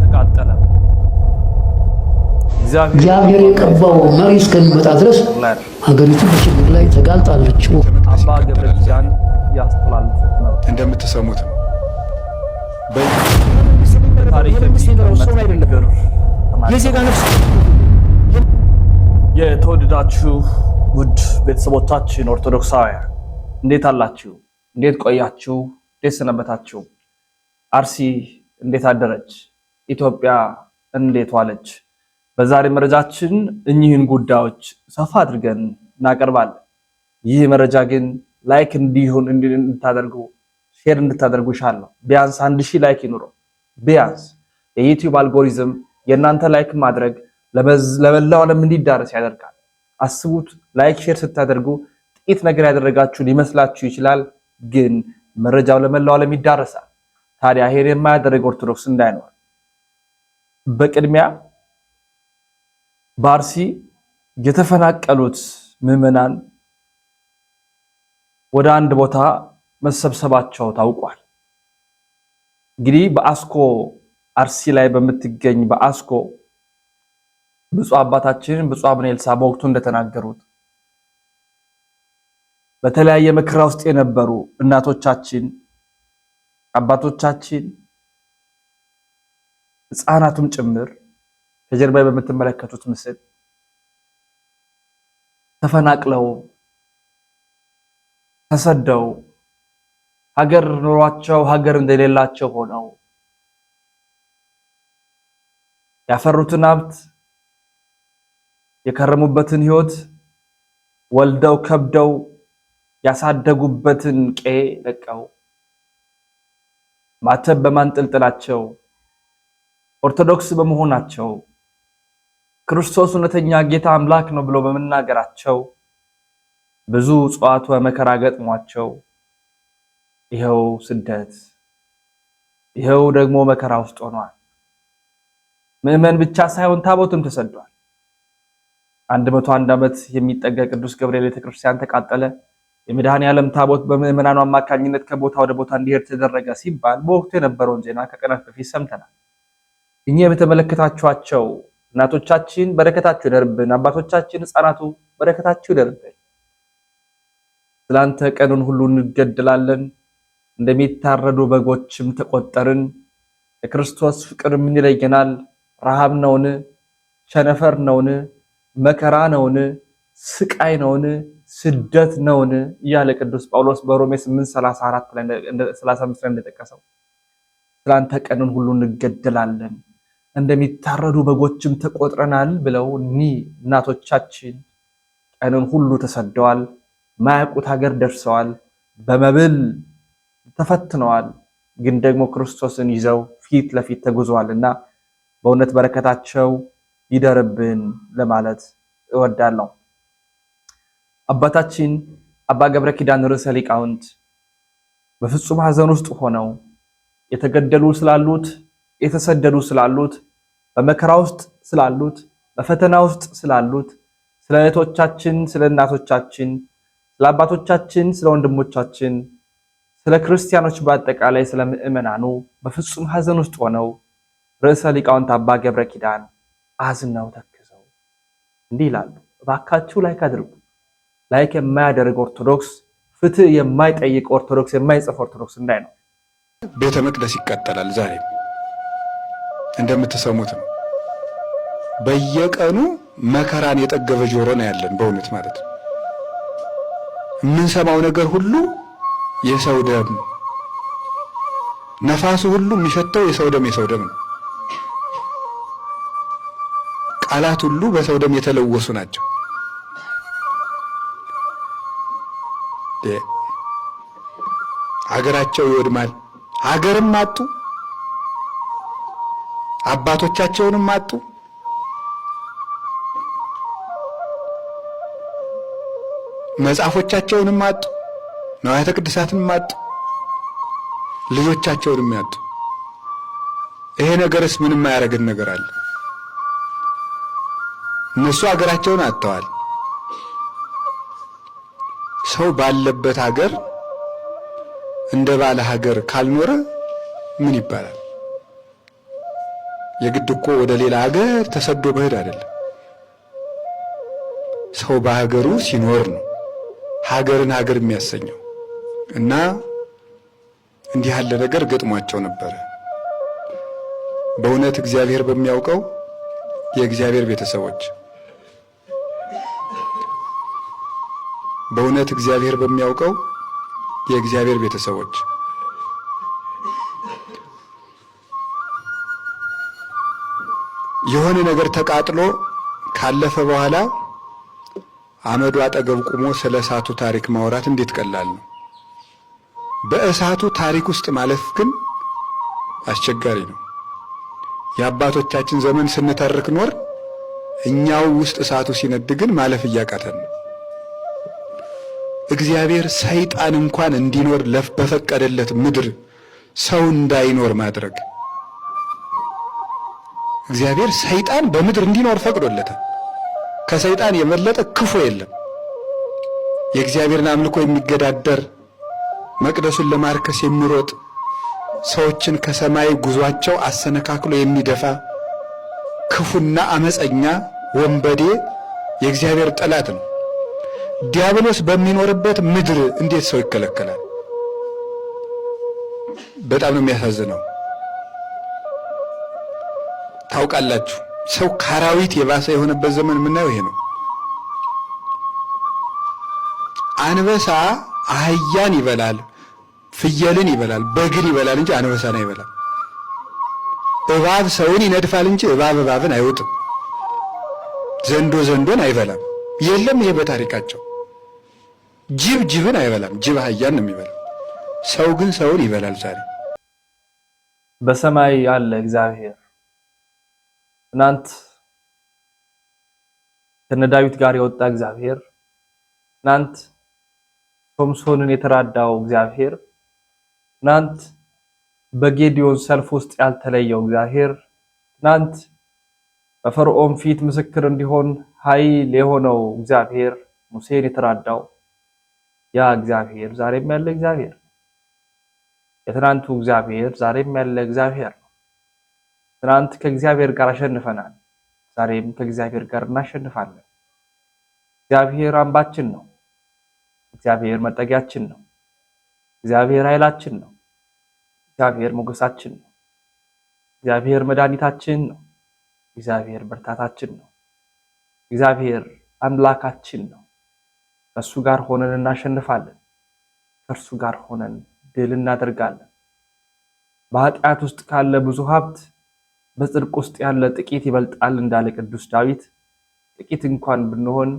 ተቃጠለ። እግዚአብሔር የቀባው መሪ እስከሚመጣ ድረስ ሀገሪቱ በችግር ላይ ተጋልጣለች። አባ ገብረ ኪዳን ያስተላልፉት ነው እንደምትሰሙት ነው። የተወደዳችሁ ውድ ቤተሰቦቻችን ኦርቶዶክሳውያን እንዴት አላችሁ? እንዴት ቆያችሁ? እንዴት ሰነበታችሁ? አርሲ እንዴት አደረች? ኢትዮጵያ እንዴት ዋለች? በዛሬ መረጃችን እኚህን ጉዳዮች ሰፋ አድርገን እናቀርባለን። ይህ መረጃ ግን ላይክ እንድታደርጉ ሼር እንድታደርጉ ይሻላል። ቢያንስ 1000 ላይክ ይኑረው። ቢያንስ የዩቲዩብ አልጎሪዝም የእናንተ ላይክ ማድረግ ለመላው ዓለም እንዲዳረስ ያደርጋል። አስቡት፣ ላይክ ሼር ስታደርጉ ጥቂት ነገር ያደረጋችሁ ሊመስላችሁ ይችላል፣ ግን መረጃው ለመላው ዓለም ይዳረሳል። ታዲያ ይሄን የማያደርግ ኦርቶዶክስ እንዳይኖር በቅድሚያ በአርሲ የተፈናቀሉት ምዕመናን ወደ አንድ ቦታ መሰብሰባቸው ታውቋል። እንግዲህ በአስኮ አርሲ ላይ በምትገኝ በአስኮ ብፁዕ አባታችን ብፁዕ አቡነ ኤልሳ በወቅቱ እንደተናገሩት በተለያየ መከራ ውስጥ የነበሩ እናቶቻችን፣ አባቶቻችን፣ ሕፃናቱም ጭምር ከጀርባ በምትመለከቱት ምስል ተፈናቅለው ተሰደው ሀገር ኖሯቸው ሀገር እንደሌላቸው ሆነው ያፈሩትን ሀብት የከረሙበትን ሕይወት ወልደው ከብደው ያሳደጉበትን ቄ ለቀው ማተብ በማንጠልጠላቸው ኦርቶዶክስ በመሆናቸው ክርስቶስ እውነተኛ ጌታ አምላክ ነው ብሎ በመናገራቸው ብዙ ጸዋት መከራ ገጥሟቸው ይሄው ስደት ይሄው ደግሞ መከራ ውስጥ ሆኗል። ምዕመን ብቻ ሳይሆን ታቦትም ተሰዷል። 101 ዓመት የሚጠጋ ቅዱስ ገብርኤል ቤተክርስቲያን ተቃጠለ። የመድኃኔዓለም ታቦት በምዕመናኑ አማካኝነት ከቦታ ወደ ቦታ እንዲሄድ ተደረገ ሲባል በወቅቱ የነበረውን ዜና ከቀናት በፊት ሰምተናል። እኛ የተመለከታችኋቸው እናቶቻችን በረከታችሁ ይደርብን፣ አባቶቻችን ሕፃናቱ በረከታችሁ ይደርብን። ስላንተ ቀኑን ሁሉ እንገድላለን፣ እንደሚታረዱ በጎችም ተቆጠርን። የክርስቶስ ፍቅር ምን ይለየናል? ረሃብ ነውን? ቸነፈር ነውን? መከራ ነውን? ስቃይ ነውን? ስደት ነውን? እያለ ቅዱስ ጳውሎስ በሮሜ 8:34 ላይ 35 ላይ እንደጠቀሰው ስላንተ ቀኑን ሁሉ እንገደላለን እንደሚታረዱ በጎችም ተቆጥረናል ብለው እናቶቻችን ቀኑን ሁሉ ተሰደዋል። ማያውቁት ሀገር ደርሰዋል። በመብል ተፈትነዋል። ግን ደግሞ ክርስቶስን ይዘው ፊት ለፊት ተጉዘዋልና በእውነት በረከታቸው ይደርብን ለማለት እወዳለሁ። አባታችን አባ ገብረ ኪዳን ርዕሰ ሊቃውንት በፍጹም ሐዘን ውስጥ ሆነው የተገደሉ ስላሉት፣ የተሰደዱ ስላሉት፣ በመከራ ውስጥ ስላሉት፣ በፈተና ውስጥ ስላሉት ስለ እህቶቻችን፣ ስለ እናቶቻችን፣ ስለ አባቶቻችን፣ ስለ ወንድሞቻችን፣ ስለ ክርስቲያኖች በአጠቃላይ ስለ ምዕመናኑ በፍጹም ሐዘን ውስጥ ሆነው ርዕሰ ሊቃውንት አባ ገብረ ኪዳን አዝነው ተክዘው እንዲህ ይላሉ። እባካችሁ ላይክ አድርጉ። ላይክ የማያደርግ ኦርቶዶክስ፣ ፍትህ የማይጠይቅ ኦርቶዶክስ፣ የማይጽፍ ኦርቶዶክስ እንዳይኖር። ቤተ መቅደስ ይቃጠላል። ዛሬም እንደምትሰሙት ነው። በየቀኑ መከራን የጠገበ ጆሮ ነው ያለን። በእውነት ማለት ነው የምንሰማው ነገር ሁሉ የሰው ደም፣ ነፋሱ ሁሉ የሚሸተው የሰው ደም ነው። ቃላት ሁሉ በሰው ደም የተለወሱ ናቸው። ሀገራቸው ይወድማል። ሀገርም አጡ፣ አባቶቻቸውንም አጡ። መጽሐፎቻቸውንም አጡ፣ ንዋያተ ቅድሳትንም አጡ፣ ልጆቻቸውንም ያጡ። ይሄ ነገርስ ምንም የማያደርገን ነገር አለ? እነሱ ሀገራቸውን አጥተዋል። ሰው ባለበት ሀገር እንደ ባለ ሀገር ካልኖረ ምን ይባላል? የግድ እኮ ወደ ሌላ ሀገር ተሰዶ መሄድ አይደለም። ሰው በሀገሩ ሲኖር ነው ሀገርን ሀገር የሚያሰኘው። እና እንዲህ ያለ ነገር ገጥሟቸው ነበረ። በእውነት እግዚአብሔር በሚያውቀው የእግዚአብሔር ቤተሰቦች፣ በእውነት እግዚአብሔር በሚያውቀው የእግዚአብሔር ቤተሰቦች የሆነ ነገር ተቃጥሎ ካለፈ በኋላ አመዱ አጠገብ ቆሞ ስለ እሳቱ ታሪክ ማውራት እንዴት ቀላል ነው። በእሳቱ ታሪክ ውስጥ ማለፍ ግን አስቸጋሪ ነው። የአባቶቻችን ዘመን ስንተርክ ኖር፣ እኛው ውስጥ እሳቱ ሲነድ ግን ማለፍ እያቃተን ነው። እግዚአብሔር ሰይጣን እንኳን እንዲኖር በፈቀደለት ምድር ሰው እንዳይኖር ማድረግ፣ እግዚአብሔር ሰይጣን በምድር እንዲኖር ፈቅዶለታል። ከሰይጣን የበለጠ ክፉ የለም። የእግዚአብሔርን አምልኮ የሚገዳደር መቅደሱን ለማርከስ የሚሮጥ ሰዎችን ከሰማይ ጉዟቸው አሰነካክሎ የሚደፋ ክፉና አመፀኛ ወንበዴ የእግዚአብሔር ጠላት ነው። ዲያብሎስ በሚኖርበት ምድር እንዴት ሰው ይከለከላል? በጣም ነው የሚያሳዝነው። ታውቃላችሁ፣ ሰው ካራዊት የባሰ የሆነበት ዘመን የምናየው ይሄ ነው። አንበሳ አህያን ይበላል፣ ፍየልን ይበላል፣ በግን ይበላል እንጂ አንበሳን አይበላም። እባብ ሰውን ይነድፋል እንጂ እባብን አይውጥም። ዘንዶ ዘንዶን አይበላም። የለም ይሄ በታሪካቸው። ጅብን አይበላም፣ ጅብ አህያን ነው የሚበላው። ሰው ግን ሰውን ይበላል። ዛሬ በሰማይ ያለ እግዚአብሔር ትናንት ከነ ዳዊት ጋር የወጣ እግዚአብሔር፣ ትናንት ሶምሶንን የተራዳው እግዚአብሔር፣ ትናንት በጌዲዮን ሰልፍ ውስጥ ያልተለየው እግዚአብሔር፣ ትናንት በፈርዖን ፊት ምስክር እንዲሆን ኃይል የሆነው እግዚአብሔር፣ ሙሴን የተራዳው ያ እግዚአብሔር ዛሬም ያለ እግዚአብሔር፣ የትናንቱ እግዚአብሔር ዛሬም ያለ እግዚአብሔር። ትናንት ከእግዚአብሔር ጋር አሸንፈናል፣ ዛሬም ከእግዚአብሔር ጋር እናሸንፋለን። እግዚአብሔር አምባችን ነው። እግዚአብሔር መጠጊያችን ነው። እግዚአብሔር ኃይላችን ነው። እግዚአብሔር ሞገሳችን ነው። እግዚአብሔር መድኃኒታችን ነው። እግዚአብሔር ብርታታችን ነው። እግዚአብሔር አምላካችን ነው። ከእሱ ጋር ሆነን እናሸንፋለን። ከእርሱ ጋር ሆነን ድል እናደርጋለን። በኃጢአት ውስጥ ካለ ብዙ ሀብት በጽድቅ ውስጥ ያለ ጥቂት ይበልጣል እንዳለ ቅዱስ ዳዊት፣ ጥቂት እንኳን ብንሆን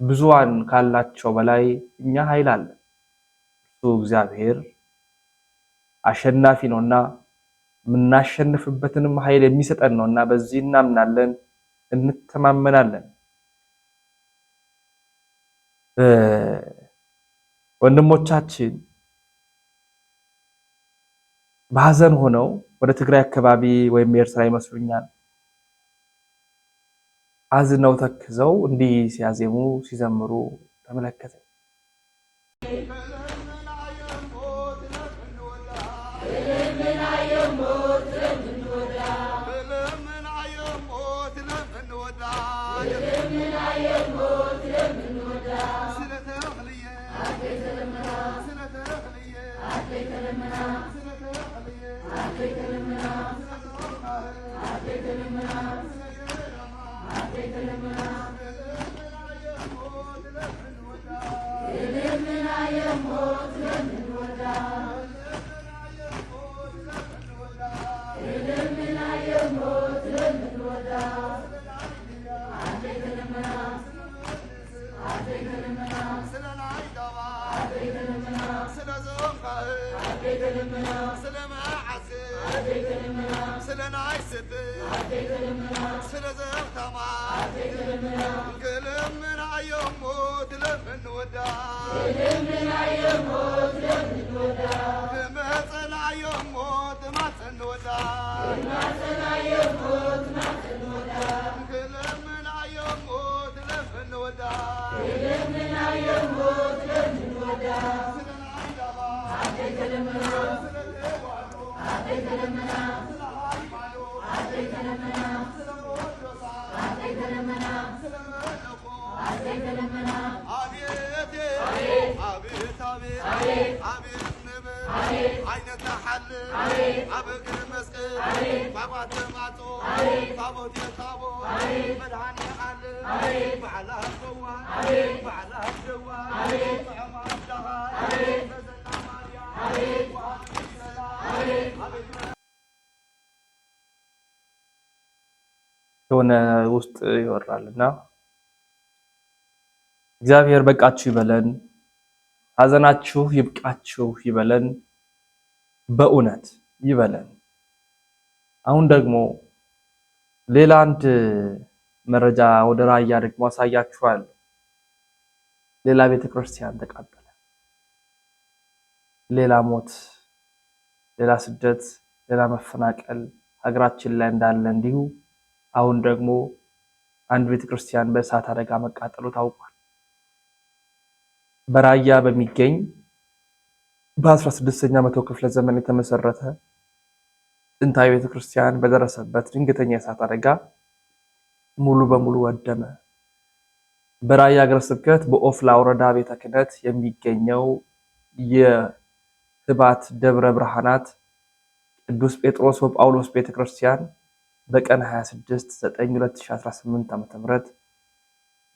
ብዙዋን ካላቸው በላይ እኛ ኃይል አለን። እርሱ እግዚአብሔር አሸናፊ ነውና የምናሸንፍበትንም ኃይል የሚሰጠን ነውና በዚህ እናምናለን፣ እንተማመናለን። ወንድሞቻችን በሐዘን ሆነው ወደ ትግራይ አካባቢ ወይም ኤርትራ ይመስሉኛል አዝነው ተክዘው እንዲህ ሲያዜሙ ሲዘምሩ ተመለከተ። የሆነ ውስጥ ይወራልና እግዚአብሔር በቃችሁ ይበለን፣ ሐዘናችሁ ይብቃችሁ ይበለን፣ በእውነት ይበለን። አሁን ደግሞ ሌላ አንድ መረጃ ወደ ራያ ደግሞ አሳያችኋለሁ። ሌላ ቤተክርስቲያን ተቃጠለ። ሌላ ሞት፣ ሌላ ስደት፣ ሌላ መፈናቀል ሀገራችን ላይ እንዳለ እንዲሁ አሁን ደግሞ አንድ ቤተክርስቲያን በእሳት አደጋ መቃጠሉ ታውቋል። በራያ በሚገኝ በ16ኛ መቶ ክፍለ ዘመን የተመሰረተ ጥንታዊ ቤተክርስቲያን በደረሰበት ድንገተኛ የእሳት አደጋ ሙሉ በሙሉ ወደመ። በራያ ሀገረ ስብከት በኦፍላ ወረዳ ቤተ ክህነት የሚገኘው የህባት ደብረ ብርሃናት ቅዱስ ጴጥሮስ ወጳውሎስ ቤተክርስቲያን በቀን 26/9/2018 ዓ.ም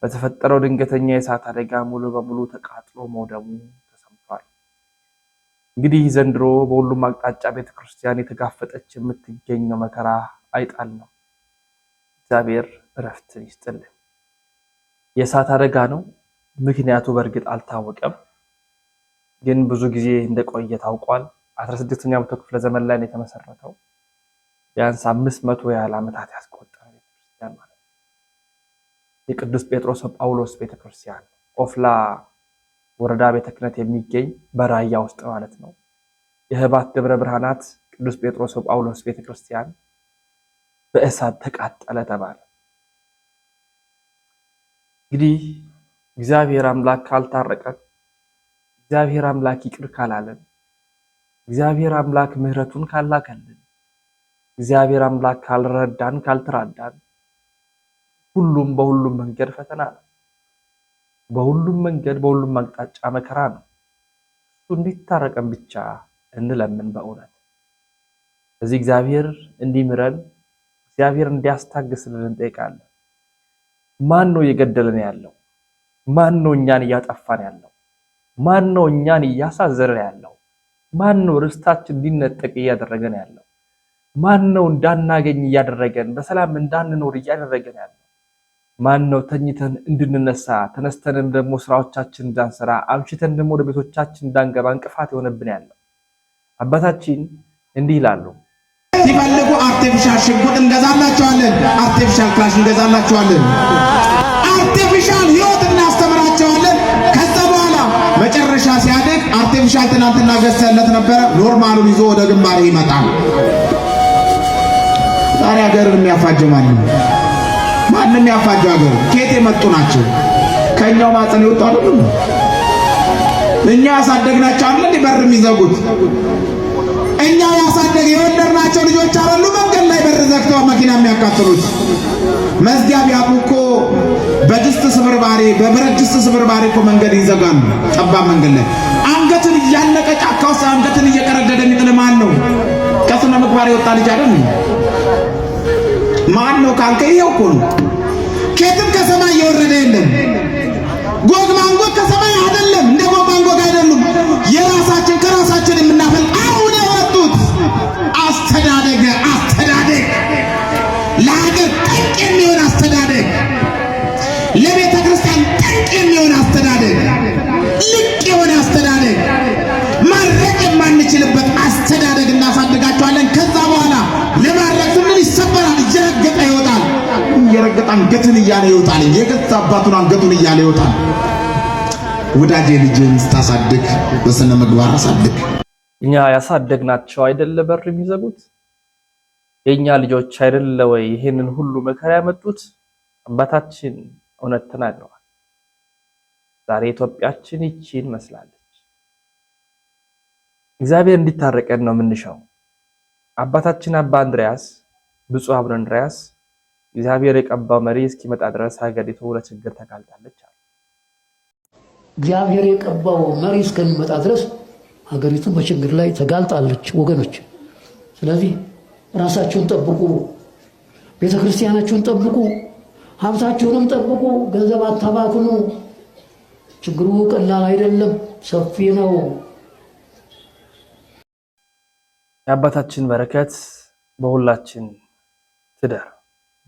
በተፈጠረው ድንገተኛ የእሳት አደጋ ሙሉ በሙሉ ተቃጥሎ መውደሙ ተሰምቷል። እንግዲህ ዘንድሮ በሁሉም አቅጣጫ ቤተክርስቲያን የተጋፈጠች የምትገኘው መከራ አይጣል ነው። እግዚአብሔር እረፍትን ይስጥልን። የእሳት አደጋ ነው። ምክንያቱ በእርግጥ አልታወቀም፣ ግን ብዙ ጊዜ እንደቆየ ታውቋል። 16ኛው መቶ ክፍለ ዘመን ላይ ነው የተመሰረተው። ቢያንስ 500 ያህል ዓመታት ያስቆጠረ ቤተክርስቲያን ማለት ነው። የቅዱስ ጴጥሮስ ጳውሎስ ቤተክርስቲያን ኦፍላ ወረዳ ቤተ ክህነት የሚገኝ በራያ ውስጥ ማለት ነው። የህባት ደብረ ብርሃናት ቅዱስ ጴጥሮስ ጳውሎስ ቤተክርስቲያን በእሳት ተቃጠለ ተባለ። እንግዲህ እግዚአብሔር አምላክ ካልታረቀን፣ እግዚአብሔር አምላክ ይቅር ካላለን፣ እግዚአብሔር አምላክ ምህረቱን ካላከልን፣ እግዚአብሔር አምላክ ካልረዳን ካልተራዳን ሁሉም በሁሉም መንገድ ፈተና ነው። በሁሉም መንገድ በሁሉም አቅጣጫ መከራ ነው። እሱ እንዲታረቀን ብቻ እንለምን በእውነት። ስለዚህ እግዚአብሔር እንዲምረን፣ እግዚአብሔር እንዲያስታግስልን እንጠይቃለን። ማን ነው እየገደለን ያለው? ማን ነው እኛን እያጠፋን ያለው? ማን ነው እኛን እያሳዘረን ያለው? ማን ነው ርስታችን እንዲነጠቅ እያደረገን ያለው? ማን ነው እንዳናገኝ እያደረገን በሰላም እንዳንኖር እያደረገን ያለው? ማን ነው ተኝተን እንድንነሳ ተነስተንም ደግሞ ስራዎቻችን እንዳንሰራ አምሽተን ደግሞ ወደ ቤቶቻችን እንዳንገባ እንቅፋት የሆነብን ያለው? አባታችን እንዲህ ይላሉ። ሲፈልጉ አርቲፊሻል ሽጉጥ እንገዛላቸዋለን፣ አርቲፊሻል ክላሽ እንገዛላቸዋለን፣ አርቲፊሻል ህይወት እናስተምራቸዋለን። ከዛ በኋላ መጨረሻ ሲያደግ አርቲፊሻል ትናንትና ገዝተለት ነበረ ኖርማሉን ይዞ ወደ ግንባር ይመጣል። ዛሬ ሀገርን የሚያፋጀው ማንም ያፋጀው ሀገር ከየት የመጡ ናቸው? ከኛው ማፀን ይወጡ አይደሉም? እኛ ያሳደግናቸው አይደል እንዴ በር የሚዘጉት? እኛ ያሳደግ የወለድናቸው ልጆች አይደሉ መንገድ ላይ በር ዘግተው መኪና የሚያቃጥሉት? መዝጊያ ቢያጡ እኮ በድስት ስብርባሪ በብረት ድስት ስብርባሪ እኮ መንገድ ይዘጋሉ። ጠባብ መንገድ ላይ አንገትን እያነቀ ጫካ ውስጥ አንገትን እየቀረደደ የሚጥል ማን ነው? ከስነ ምግባር የወጣ ልጅ አይደል? ማን ነው ካልከ ይሄው እኮ ነው። ከየትም ከሰማይ የወረደ የለም። ጎግ ማንጎግ ከሰማይ አይደለም፣ እንደ ጎግ ማንጎግ አይደሉም። የራሳችን ከራሳችን የምናፈልቅ አሁን የወጡት አስተዳደግ ለሀገር ጠንቅ የሚሆን አስተዳደግ፣ ለቤተ ክርስቲያን ጠንቅ የሚሆን አስተዳደግ፣ ልቅ የሆነ አስተዳደግ፣ ማድረግ የማንችልበት አስተዳደግ እናሳድጋቸዋለን። ከዛ በኋላ ለማድረግ ስንል ይሰበራል፣ እየረገጠ ይወጣል። እየረገጠ አንገትን እያለ ይወጣል። የገዛ አባቱን አንገቱን እያለ ይወጣል። ወዳጄ ልጅን ስታሳድግ በስነ ምግባር አሳድግ። እኛ ያሳደግናቸው አይደለ በር የሚዘጉት? የኛ ልጆች አይደለ ወይ ይሄንን ሁሉ መከራ ያመጡት? አባታችን እውነት ተናግረዋል። ዛሬ ኢትዮጵያችን ይቺን መስላለች። እግዚአብሔር እንዲታረቀን ነው የምንሻው። አባታችን አባ እንድሪያስ ብፁዕ አቡነ እንድሪያስ እግዚአብሔር የቀባው መሪ እስኪመጣ ድረስ ሀገሪቱ ለችግር ተጋልጣለች። እግዚአብሔር የቀባው መሪ እስከሚመጣ ድረስ ሀገሪቱ በችግር ላይ ተጋልጣለች ወገኖች። ስለዚህ ራሳችሁን ጠብቁ፣ ቤተክርስቲያናችሁን ጠብቁ፣ ሀብታችሁንም ጠብቁ፣ ገንዘብ አታባክኑ። ችግሩ ቀላል አይደለም፣ ሰፊ ነው። የአባታችን በረከት በሁላችን ትደር።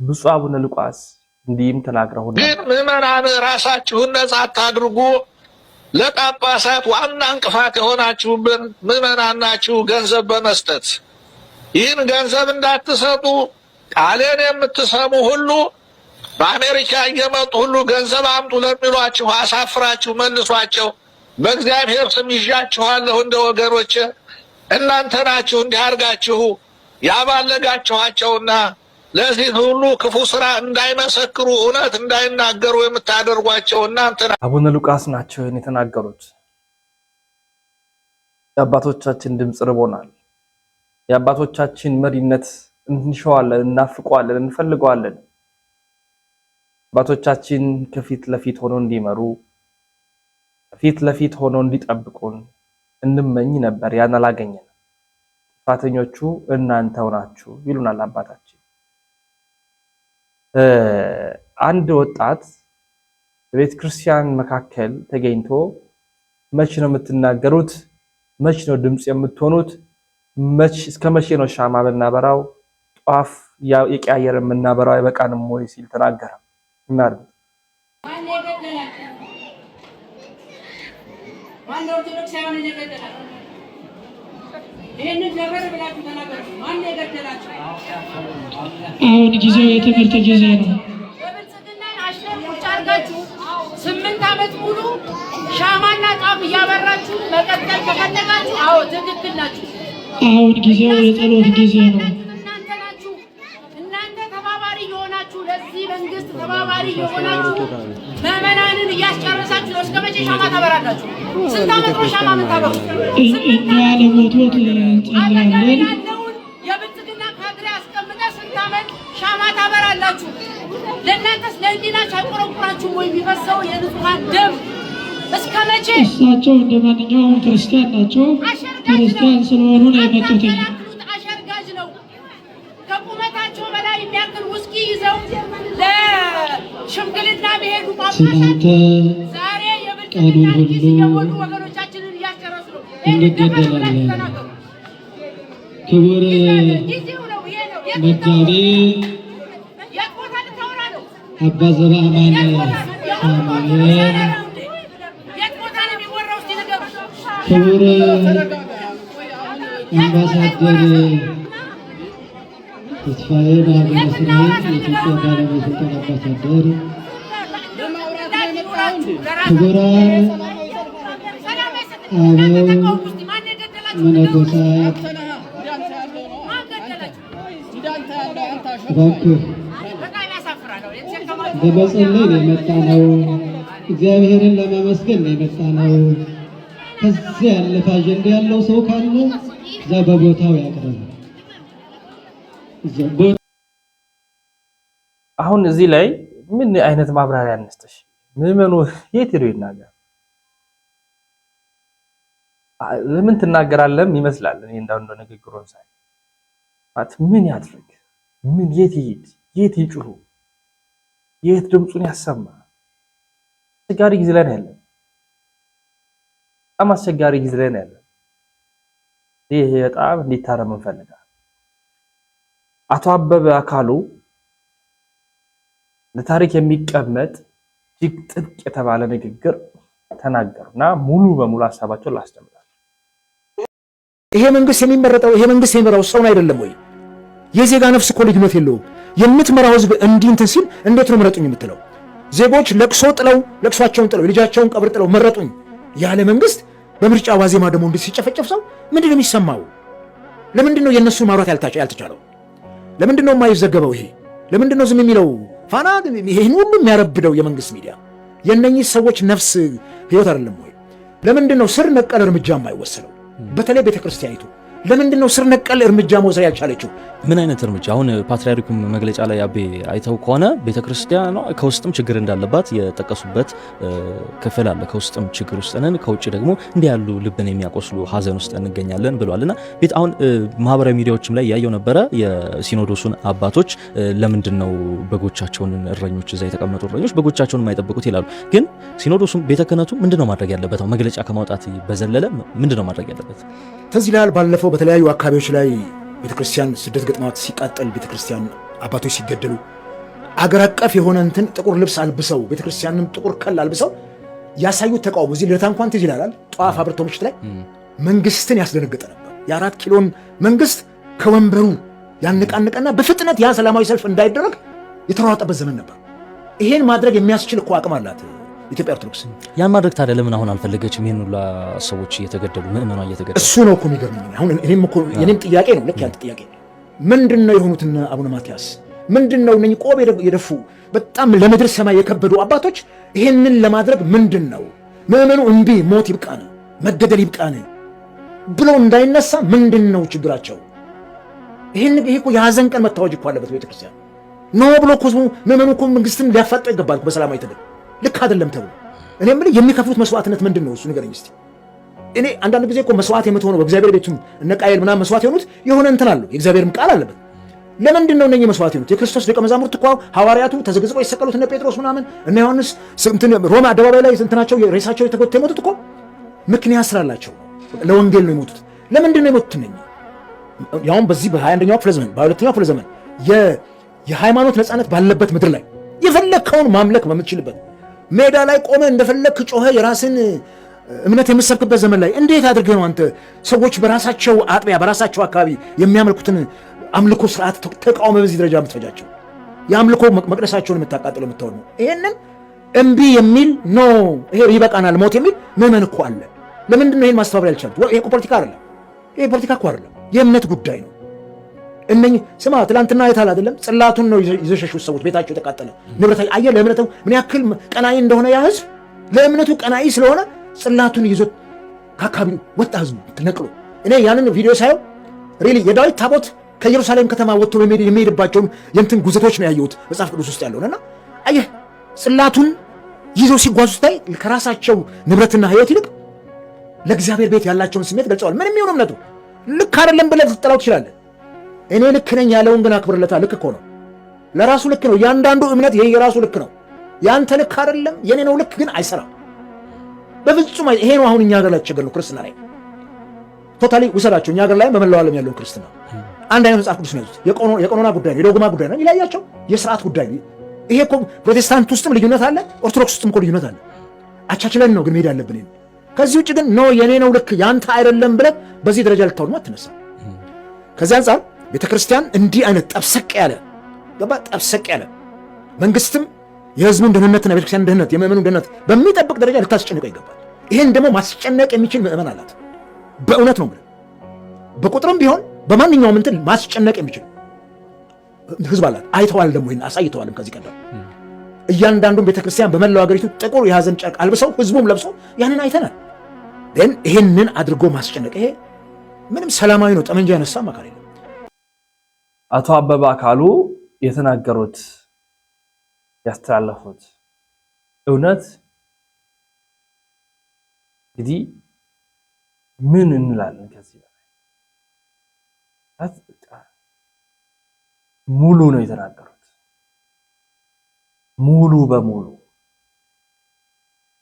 ብፁዕ አቡነ ሉቃስ እንዲህም ተናግረው ግን ምዕመናን ራሳችሁን ነጻ አታድርጉ። ለጳጳሳት ዋና እንቅፋት የሆናችሁብን ምዕመናን ናችሁ። ገንዘብ በመስጠት ይህን ገንዘብ እንዳትሰጡ ቃሌን የምትሰሙ ሁሉ በአሜሪካ እየመጡ ሁሉ ገንዘብ አምጡ ለሚሏችሁ አሳፍራችሁ መልሷቸው። በእግዚአብሔር ስም ይዣችኋለሁ እንደ ወገኖች። እናንተ ናችሁ እንዲያርጋችሁ ያባለጋችኋቸውና ለዚህ ሁሉ ክፉ ስራ እንዳይመሰክሩ እውነት እንዳይናገሩ የምታደርጓቸው እናንተ ናችሁ። አቡነ ሉቃስ ናቸው የተናገሩት። የአባቶቻችን ድምፅ ርቦናል። የአባቶቻችን መሪነት እንሻዋለን፣ እናፍቀዋለን፣ እንፈልገዋለን። አባቶቻችን ከፊት ለፊት ሆነው እንዲመሩ፣ ከፊት ለፊት ሆነው እንዲጠብቁን እንመኝ ነበር። ያን አላገኘንም። ጥፋተኞቹ እናንተው ናችሁ ይሉናል አባታችን። አንድ ወጣት በቤተ ክርስቲያን መካከል ተገኝቶ መቼ ነው የምትናገሩት? መቼ ነው ድምፅ የምትሆኑት? እስከ መቼ ነው ሻማ ብናበራው ጧፍ የቀያየር የምናበራው አይበቃንም ወይ ሲል ተናገረ። እናድርግ። አሁን ጊዜው የትምህርት ጊዜ ነው። በብልጽግና አሽከር ቁጭ አድርጋችሁ 8 ዓመት ሙሉ ሻማና ጧፍ እያበራችሁ መቀጠል ከፈለጋችሁ አዎ ትክክል ናችሁ። አሁን ጊዜው የጸሎት ጊዜ ነው። እናንተ ናችሁ። እናንተ ተባባሪ የሆናችሁ ለዚህ መንግስት ተባባሪ የሆናችሁ ምዕመናንን እያስጨረሳችሁ ነው። እስከ መቼ ሻማ ታበራላችሁ? ስንት ዓመት ነው ሻማ የምታበሩት? እኛ ለሞቶት እንጸልያለን። የብልጽግና ካድሬ አስቀምጠ ስንት ዓመት ሻማ ታበራላችሁ? ለእናንተስ ለህሊናችሁ አይቆረቁራችሁም ወይ? የሚፈሰው የንጹሐን ደም እስከ መቼ? እሳቸው እንደ ማንኛውም ክርስቲያን ናቸው። ክርስቲያን ስለሆኑ ነው የመጡት። አሸርጋጅ ነው። ከቁመታቸው በላይ የሚያክል ውስኪ ይዘው ለሽምግልና መሄዱ ጳጳሳት ዛሬ የብልጽግና ጊዜ የሞሉ ወገኖቻችንን እያስጨረሱ ነው። እንገደላለን። ክቡር መጋቤ አባ ዘበአማን ሳሙኤል፣ ክቡር አምባሳደር ተስፋዬ በሀገረ እስራኤል የኢትዮጵያ ባለስልጣን አምባሳደር፣ ክቡራን አበው መነኮሳት፣ እባክህ በመጸለይ ነው የመጣ ነው። እግዚአብሔርን ለማመስገን ነው የመጣ ነው። ከዚያ ያለፈ አጀንዳ ያለው ሰው ካለ እዛ በቦታው ያቅርብ። አሁን እዚህ ላይ ምን አይነት ማብራሪያ እንስጥሽ? ምዕመኑ የት ሄዶ ይናገር? ለምን ትናገራለም ይመስላል። እኔ እንዳው ንግግሩን ሳይ ምን ያድርግ? ምን የት ይሄድ? የት ይጩሁ? የት ድምፁን ያሰማ? አስቸጋሪ ጊዜ ላይ ነው ያለው። በጣም አስቸጋሪ ጊዜ ላይ ነው ያለው። ይሄ በጣም እንዲታረም እንፈልጋለን። አቶ አበበ አካሉ ለታሪክ የሚቀመጥ እጅግ ጥብቅ የተባለ ንግግር ተናገሩና ሙሉ በሙሉ ሐሳባቸውን ላስደምጣለሁ። ይሄ መንግስት የሚመረጠው ይሄ መንግስት የሚመራው ሰውን አይደለም ወይ? የዜጋ ነፍስ እኮ ልዩነት የለውም። የምትመራው ህዝብ እንዲህ እንትን ሲል እንዴት ነው ምረጡኝ የምትለው? ዜጎች ለቅሷቸውን ጥለው የልጃቸውን ቀብር ጥለው መረጡኝ ያለ መንግስት በምርጫ ዋዜማ ደግሞ እንዴት ሲጨፈጨፍ ሰው ምንድን ነው የሚሰማው? ለምንድን ነው የእነሱን ማውራት ያልተቻለው? ለምንድን ነው የማይዘገበው? ይሄ ለምንድን ነው ዝም የሚለው? ፋና ይሄን ሁሉ የሚያረብደው የመንግስት ሚዲያ የእነኚህ ሰዎች ነፍስ ህይወት አይደለም ወይ? ለምንድን ነው ስር ነቀል እርምጃ የማይወሰደው? በተለይ ቤተክርስቲያኒቱ ለምንድን ነው ስር ነቀል እርምጃ መውሰድ ያልቻለችው? ምን አይነት እርምጃ? አሁን ፓትርያርኩም መግለጫ ላይ አቤ አይተው ከሆነ ቤተክርስቲያኗ ከውስጥም ችግር እንዳለባት የጠቀሱበት ክፍል አለ። ከውስጥም ችግር ውስጥ ነን፣ ከውጭ ደግሞ እንዲህ ያሉ ልብን የሚያቆስሉ ሀዘን ውስጥ እንገኛለን ብሏልና ቤት አሁን ማህበራዊ ሚዲያዎችም ላይ ያየው ነበረ የሲኖዶሱን አባቶች ለምንድን ነው በጎቻቸውን እረኞች እዛ የተቀመጡ እረኞች በጎቻቸውን የማይጠብቁት ይላሉ። ግን ሲኖዶሱም ቤተ ክህነቱ ምንድነው ማድረግ ያለበት? መግለጫ ከማውጣት በዘለለ ምንድነው ማድረግ ያለበት? ተዚህ ላይ ባለፈው በተለያዩ አካባቢዎች ላይ ቤተክርስቲያን ስደት ገጥማት ሲቃጠል ቤተክርስቲያን አባቶች ሲገደሉ አገር አቀፍ የሆነ እንትን ጥቁር ልብስ አልብሰው ቤተክርስቲያንም ጥቁር ከል አልብሰው ያሳዩት ተቃውሞ እዚህ ለታ እንኳን ትዝ ይላል። ጧፍ አብርተው ምሽት ላይ መንግስትን ያስደነገጠ ነበር። የ4 ኪሎን መንግስት ከወንበሩ ያነቃነቀና በፍጥነት ያ ሰላማዊ ሰልፍ እንዳይደረግ የተሯሯጠበት ዘመን ነበር። ይሄን ማድረግ የሚያስችል እኮ አቅም አላት ኢትዮጵያ ኦርቶዶክስ። ያን ማድረግ ታዲያ ለምን አሁን አልፈለገችም? ይሄን ሁሉ ሰዎች እየተገደሉ ምእመናን እየተገደሉ እሱ ነው እኮ የሚገርመኝ። አሁን እኔም ጥያቄ ነው ልክ ያንተ ጥያቄ ምንድነው የሆኑትን አቡነ ማትያስ ምንድነው እነኚህ ቆብ የደፉ በጣም ለምድር ሰማይ የከበዱ አባቶች ይሄንን ለማድረግ ምንድነው ምእመኑ እምቢ ሞት ይብቃን መገደል ይብቃን ብሎ እንዳይነሳ ምንድነው ችግራቸው? ይሄ እኮ የሐዘን ቀን መታወጅ እኮ አለበት ቤተክርስቲያን ነው ብሎ እኮ ምእመኑ እኮ መንግስትን ሊያፋጠው ይገባል በሰላማዊ ትግል። ልክ አይደለም ተብሎ እኔ ምን የሚከፍሉት መስዋዕትነት ምንድነው? እሱ ንገረኝ እስቲ። እኔ አንዳንድ ጊዜ እኮ መስዋዕት የምትሆነው በእግዚአብሔር ቤቱም እነ ቃየል ምናምን መስዋዕት የሆኑት የሆነ እንትን አለው የእግዚአብሔርም ቃል አለበት። ለምንድን ነው እነኚህ መስዋዕት የሆኑት? የክርስቶስ ደቀ መዛሙርት እኮ ሐዋርያቱ ተዘግዝቀው የሰቀሉት እነ ጴጥሮስ ምናምን እነ ዮሐንስ ሮማ አደባባይ ላይ እንትናቸው ሬሳቸው የተጎተተ የሞቱት እኮ ምክንያት ስላላቸው ለወንጌል ነው የሞቱት። ለምንድን ነው የሞቱት እነኚህ? ያውም በዚህ በ21ኛው ክፍለ ዘመን በ22ኛው ክፍለ ዘመን የሃይማኖት ነፃነት ባለበት ምድር ላይ የፈለግከውን ማምለክ በምትችልበት ሜዳ ላይ ቆመ እንደፈለግክ ጮኸ የራስን እምነት የምትሰብክበት ዘመን ላይ እንዴት አድርገህ ነው አንተ ሰዎች በራሳቸው አጥቢያ በራሳቸው አካባቢ የሚያመልኩትን አምልኮ ስርዓት ተቃውሞ በዚህ ደረጃ የምትፈጃቸው? የአምልኮ መቅደሳቸውን የምታቃጥለው የምትሆን ነው። ይሄንን እምቢ የሚል ኖ ይሄ ይበቃናል ሞት የሚል ምዕመን እኮ አለ። ለምንድን ነው ይሄን ማስተባበር ያልቻሉት? ይሄ ፖለቲካ አይደለም። ይሄ ፖለቲካ እኮ አይደለም፣ የእምነት ጉዳይ ነው። እነኚህ ስማ ትላንትና አይተሃል አይደለም? ጽላቱን ነው ይዘሸሹት ሰዎች ቤታቸው ተቃጠለ ንብረት አየህ። ለእምነቱ ምን ያክል ቀናኢ እንደሆነ ያ ህዝብ ለእምነቱ ቀናኢ ስለሆነ ጽላቱን ይዞት ከአካባቢው ወጣ ህዝቡ ተነቅሎ። እኔ ያንን ቪዲዮ ሳየው ሪሊ የዳዊት ታቦት ከኢየሩሳሌም ከተማ ወጥቶ የሚሄድባቸውን የእንትን ጉዘቶች ነው ያየሁት መጽሐፍ ቅዱስ ውስጥ ያለውና አየህ ጽላቱን ይዘው ሲጓዙ ስታይ ከራሳቸው ንብረትና ህይወት ይልቅ ለእግዚአብሔር ቤት ያላቸውን ስሜት ገልጸዋል። ምንም ይሁን እምነቱ ልክ አይደለም ብለህ ልትጠላው ትችላለህ። እኔ ልክ ነኝ ያለውን ግን አክብርለታል። ልክ እኮ ነው፣ ለራሱ ልክ ነው። ያንዳንዱ እምነት ይሄ የራሱ ልክ ነው። ያንተ ልክ አይደለም የኔ ነው ልክ ግን አይሰራም በፍጹም። ይሄ ነው አሁን እኛ ሀገር ላይ ተቸገርነው። ክርስትና ላይ ቶታሊ ውሰዳቸው። እኛ ሀገር ላይ በመላው ዓለም ያለውን ክርስትና አንድ አይነት መጽሐፍ ቅዱስ ነው ያዙት። የቀኖና ጉዳይ ነው፣ የዶግማ ጉዳይ ነው፣ ይለያቸው የስርዓት ጉዳይ ነው። ይሄ እኮ ፕሮቴስታንት ውስጥም ልዩነት አለ፣ ኦርቶዶክስ ውስጥም እኮ ልዩነት አለ። አቻችለን ነው ግን መሄድ ያለብን። ከዚህ ውጭ ግን ኖ የኔ ነው ልክ ያንተ አይደለም ብለህ በዚህ ደረጃ ልታወድማ አትነሳ። ከዚህ አንጻር ቤተክርስቲያን እንዲህ አይነት ጠብሰቅ ያለ መንግስትም የህዝቡን ደህንነትና ቤተክርስቲያን ደህንነት የምእመኑን ደህንነት በሚጠብቅ ደረጃ ልታስጨንቀው ይገባል። ይሄን ደግሞ ማስጨነቅ የሚችል ምእመን አላት። በእውነት ነው። በቁጥርም ቢሆን በማንኛውም እንትን ማስጨነቅ የሚችል ህዝብ አላት። አይተዋል ደግሞ ይሄን አሳይተዋልም ከዚህ ቀደም እያንዳንዱን ቤተክርስቲያን በመላው ሀገሪቱ ጥቁር የሀዘን ጨርቅ አልብሰው ህዝቡም ለብሶ ያንን አይተናል። ግን ይሄንን አድርጎ ማስጨነቅ ይሄ ምንም ሰላማዊ ነው። ጠመንጃ ያነሳ አካል የለም። አቶ አበበ አካሉ የተናገሩት ያስተላለፉት እውነት እንግዲህ ምን እንላለን? ከዚህ ሙሉ ነው የተናገሩት። ሙሉ በሙሉ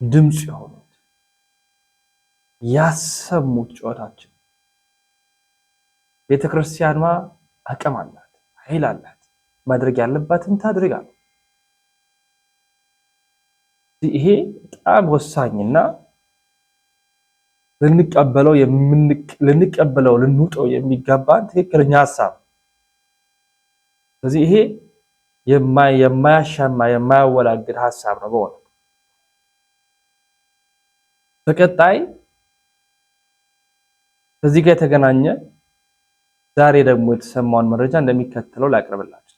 ድምጽ የሆኑት ያሰሙት ጩኸታችን ቤተክርስቲያኗ አቅም አላት፣ ኃይል አላት፣ ማድረግ ያለባትን ታድርጋለች። ይሄ በጣም ወሳኝና ልንቀበለው ልንውጠው የሚገባን ትክክለኛ ሐሳብ። ስለዚህ ይሄ የማያሻማ የማያወላግድ ሐሳብ ነው። በሆነ በቀጣይ ከዚህ ጋር የተገናኘ ዛሬ ደግሞ የተሰማውን መረጃ እንደሚከተለው ላቅርብላችሁ።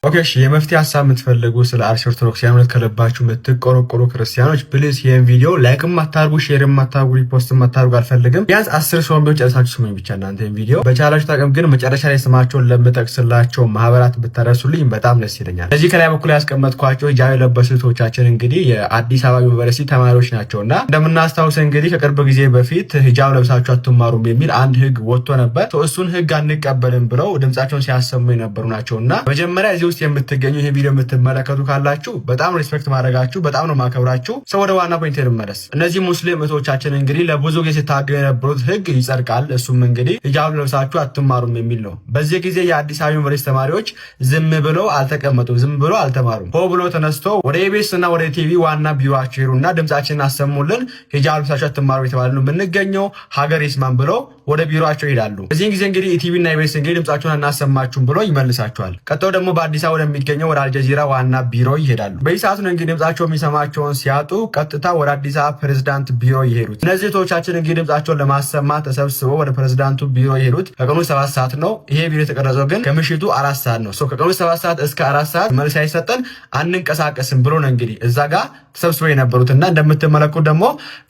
ኦኬ እሺ የመፍትሄ ሐሳብ የምትፈልጉ ስለ አርሲ ኦርቶዶክሳውያን ከልባችሁ የምትቆረቆሩ ክርስቲያኖች ፕሊዝ ይሄን ቪዲዮ ላይክም አታርጉ፣ ሼርም አታርጉ፣ ሪፖስትም አታርጉ አልፈልግም። ቢያንስ 10 ሰው ቢሆን ጨርሳችሁ ስሙኝ ብቻ እናንተ ይሄን ቪዲዮ በቻላችሁ ታቀም ግን መጨረሻ ላይ ስማቸውን ለምጠቅስላቸው ማህበራት ብታደርሱልኝ በጣም ደስ ይለኛል። እዚህ ከላይ በኩል ያስቀመጥኳቸው ሂጃብ የለበሱ እህቶቻችን እንግዲህ የአዲስ አበባ ዩኒቨርሲቲ ተማሪዎች ናቸውና እንደምናስታውሰው እንግዲህ ከቅርብ ጊዜ በፊት ሂጃብ ለብሳችሁ አትማሩም የሚል አንድ ህግ ወጥቶ ነበር። እሱን ህግ አንቀበልም ብለው ድምጻቸውን ሲያሰሙ የነበሩ ናቸውና መጀመሪያ ውስጥ የምትገኙ ይሄ ቪዲዮ የምትመለከቱ ካላችሁ በጣም ሪስፔክት ማድረጋችሁ በጣም ነው ማከብራችሁ። ሰው ወደ ዋና ፖይንት ልመለስ። እነዚህ ሙስሊም እህቶቻችን እንግዲህ ለብዙ ጊዜ ሲታገሉ የነበሩት ህግ ይጸድቃል። እሱም እንግዲህ ሂጃብ ለብሳችሁ አትማሩም የሚል ነው። በዚህ ጊዜ የአዲስ አበባ ዩኒቨርሲቲ ተማሪዎች ዝም ብለው አልተቀመጡም፣ ዝም ብለው አልተማሩም። ሆ ብሎ ተነስቶ ወደ ኢቢኤስ እና ወደ ቲቪ ዋና ቢሮአቸው ሄዱና ድምጻችንን አሰሙልን፣ ሂጃብ ለብሳችሁ አትማሩ የተባለ ነው የምንገኘው ሀገር ይስማን ብለው ወደ ቢሮአቸው ይሄዳሉ። በዚህ ጊዜ እንግዲህ ኢቲቪ እና ኢቢኤስ እንግዲህ ድምጻችሁን አናሰማችሁም ብሎ ይመልሳቸዋል። ቀጥሎ ደግሞ በአዲስ አበባ ወደሚገኘው ወደ አልጀዚራ ዋና ቢሮ ይሄዳሉ። በዚህ ሰዓት ነው እንግዲህ ድምጻቸው የሚሰማቸውን ሲያጡ ቀጥታ ወደ አዲስ አበባ ፕሬዝዳንት ቢሮ ይሄዱት። እነዚህ እህቶቻችን እንግዲህ ድምጻቸውን ለማሰማት ተሰብስበው ወደ ፕሬዝዳንቱ ቢሮ ይሄዱት ከቀኑ 7 ሰዓት ነው። ይሄ ቢሮ የተቀረጸው ግን ከምሽቱ 4 ሰዓት ነው። ከቀኑ 7 ሰዓት እስከ 4 ሰዓት መልስ አይሰጠን አንንቀሳቀስም ብሎ ነው እንግዲህ እዛ ጋር ተሰብስበው የነበሩትና እንደምትመለከቱት ደግሞ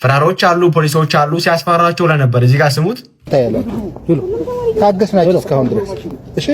ፍራሮች አሉ፣ ፖሊሶች አሉ። ሲያስፈራራቸው ለነበር እዚህ ጋር ስሙት። ታገስናችሁ እስካሁን ድረስ እሺ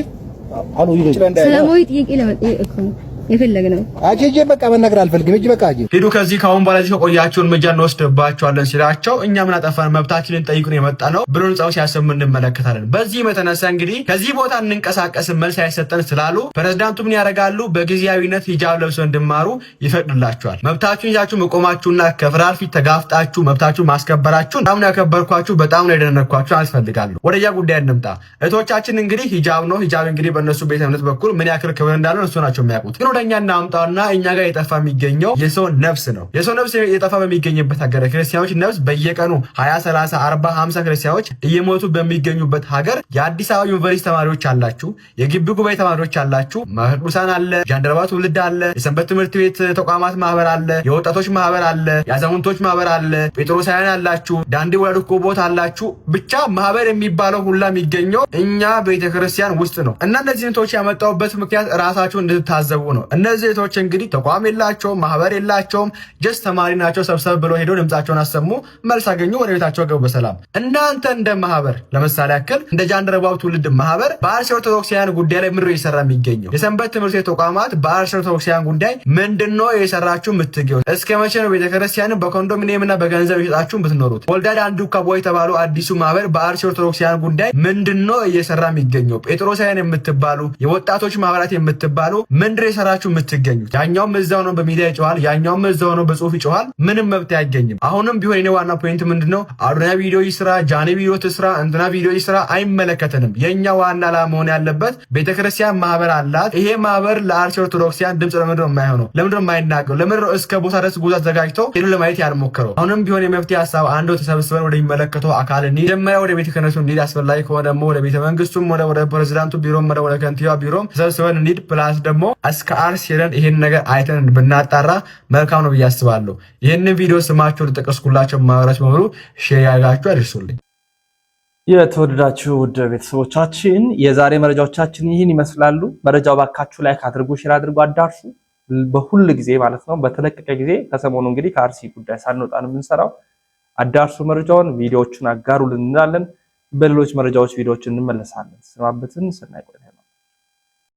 ሰላማዊ ጥያቄ ለመጠየቅ እኮ ነው የፈለግነው። አጄ በቃ መናገር አልፈልግም። እጅ በቃ አጄ ሄዱ ከዚህ ካሁን በኋላ እዚህ ከቆያችሁ እርምጃ እንወስድባችኋለን ሲላቸው እኛ ምን አጠፋን መብታችንን ጠይቁን የመጣ ነው ብሎ ንጻው ሲያሰሙ እንመለከታለን። በዚህም የተነሳ እንግዲህ ከዚህ ቦታ እንንቀሳቀስም መልስ አይሰጠን ስላሉ ፕሬዝዳንቱ ምን ያደርጋሉ? በጊዜያዊነት ሂጃብ ለብሰው እንድማሩ ይፈቅድላቸዋል። መብታችሁን ይዛችሁ መቆማችሁና ከፍራር ፊት ተጋፍጣችሁ መብታችሁን ማስከበራችሁን በጣም ነው ያከበርኳችሁ፣ በጣም ነው የደነነኳችሁ አልፈልጋለሁ። ወደያ ጉዳይ እንምጣ። እህቶቻችን እንግዲህ ሂጃብ ነው። ሂጃብ እንግዲህ በእነሱ ቤተ እምነት በኩል ምን ያክል ክብር እንዳለው እሱ ናቸው የሚያውቁት። ወደኛ እናምጣውና እኛ ጋር የጠፋ የሚገኘው የሰው ነፍስ ነው። የሰው ነፍስ የጠፋ በሚገኝበት ሀገር ክርስቲያኖች ነፍስ በየቀኑ 20 30 40 50 ክርስቲያኖች እየሞቱ በሚገኙበት ሀገር የአዲስ አበባ ዩኒቨርሲቲ ተማሪዎች አላችሁ፣ የግቢ ጉባኤ ተማሪዎች አላችሁ፣ ቅዱሳን አለ፣ ጃንደረባ ትውልድ አለ፣ የሰንበት ትምህርት ቤት ተቋማት ማህበር አለ፣ የወጣቶች ማህበር አለ፣ የአዛውንቶች ማህበር አለ፣ ጴጥሮሳውያን አላችሁ፣ ዳንዲ ወላድኮ ቦታ አላችሁ። ብቻ ማህበር የሚባለው ሁላ የሚገኘው እኛ ቤተክርስቲያን ውስጥ ነው። እና እነዚህ እንቶች ያመጣውበት ምክንያት ራሳችሁ እንድትታዘቡ ነው። እነዚህ እህቶች እንግዲህ ተቋም የላቸውም፣ ማህበር የላቸውም፣ ጀስት ተማሪ ናቸው። ሰብሰብ ብለው ሄደው ድምጻቸውን አሰሙ፣ መልስ አገኙ፣ ወደ ቤታቸው ገቡ በሰላም። እናንተ እንደ ማህበር ለምሳሌ ያክል እንደ ጃንደረባው ትውልድ ማህበር በአርሲ ኦርቶዶክሳውያን ጉዳይ ላይ ምንድነው እየሰራ የሚገኘው? የሰንበት ትምህርት ቤት ተቋማት በአርሲ ኦርቶዶክሳውያን ጉዳይ ምንድነው እየሰራችሁ የምትገኙ? እስከ መቼ ነው ቤተክርስቲያንን በኮንዶሚኒየም እና በገንዘብ እየሸጣችሁ የምትኖሩት? ወልዳድ አንዱ ከቦ የተባለው አዲሱ ማህበር በአርሲ ኦርቶዶክሳውያን ጉዳይ ምንድነው እየሰራ የሚገኘው? ጴጥሮሳውያን የምትባሉ የወጣቶች ማህበራት የምትባሉ ምንድነው እየሰራችሁ የምትገኙት? ያኛውም እዛው ነው በሚዲያ ይጮሃል፣ ያኛውም እዛው ነው በጽሁፍ ይጮሃል። ምንም መብት አይገኝም። አሁንም ቢሆን የኔ ዋና ፖይንት ምንድነው? አዱና ቪዲዮ ይስራ፣ ጃኒ ቪዲዮ ትስራ፣ እንትና ቪዲዮ ይስራ አይመለከተንም። የኛ ዋና ዓላማ መሆን ያለበት ቤተክርስቲያን ማህበር አላት። ይሄ ማህበር ለአርሲ ኦርቶዶክሳውያን ድምጽ ለምንድነው የማይሆነው? ለምንድነው የማይናገረው? ለምንድነው እስከ ቦታ ድረስ ጉዞ አዘጋጅተው ሄዱ ለማየት ያልሞከረው? አሁንም ቢሆን የመፍትሄ ሀሳብ አንዱ ተሰብስበን ወደ የሚመለከተው አካል እንሂድ። መጀመሪያ ወደ ቤተ ክህነቱ እንሂድ፣ አስፈላጊ ከሆነ ደግሞ ወደ ቤተ መንግስቱም ወደ ፕሬዝዳንቱ ቢሮም ወደ ከንቲባ ቢሮም ተሰብስበን እንሂድ። ፕላስ ደግሞ እስከ አርሲ ሄደን ይሄን ነገር አይተን ብናጣራ መልካም ነው ብዬ አስባለሁ። ይህንን ቪዲዮ ስማቸው ተጠቀስኩላቸው ማህበራች በሙሉ ሼር ያደርጋችሁ አድርሱልኝ። የተወደዳችሁ ውድ ቤተሰቦቻችን የዛሬ መረጃዎቻችን ይህን ይመስላሉ። መረጃው ባካችሁ ላይክ አድርጉ፣ ሼር አድርጉ፣ አዳርሱ። በሁሉ ጊዜ ማለት ነው በተለቀቀ ጊዜ ከሰሞኑ እንግዲህ ከአርሲ ጉዳይ ሳንወጣ ነው የምንሰራው። አዳርሱ መረጃውን፣ ቪዲዮዎችን አጋሩልን እንላለን። በሌሎች መረጃዎች ቪዲዮዎችን እንመለሳለን። ሰናበትን። ሰናይ ቆይታ